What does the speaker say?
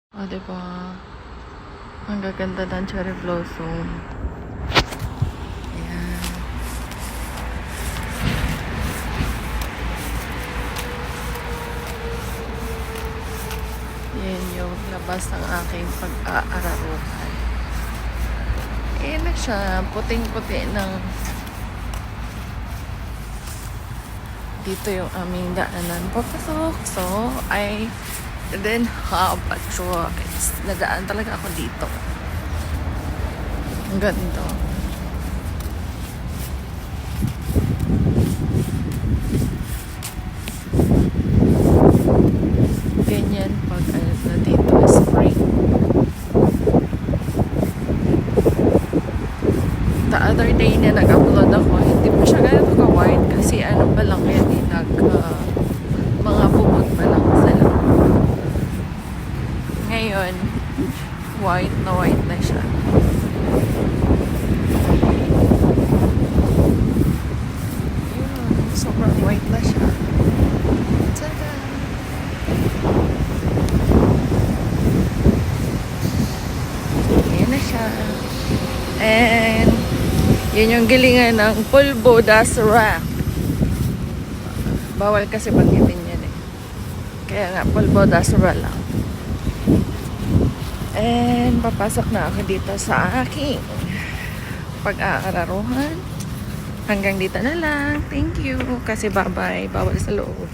O, diba? Ang gaganda ng cherry blossom. Ayan. Yan yung labas ng aking pag-aararuhan. Ayan na siya. Puting-puti ng dito yung aming daanan papasok. So, I didn't have a choice. Nadaan talaga ako dito. Ang ganda. Ganyan pag na dito spring. The other day na nag-upload ako, hindi pa siya ganito ka-white kasi ano pa lang yan mga bubog pa lang sila. Ngayon, white na siya. Yun, sobrang white na siya. Tada! Ayan na siya. And yun yung gilingan ng Pulbo das Rock. Bawal kasi banggitin yan eh. Kaya nga, Pulbo das Rock lang. And papasok na ako dito sa aking pag-aararuhan. Hanggang dito na lang. Thank you. Kasi bye-bye. Bawal sa loob.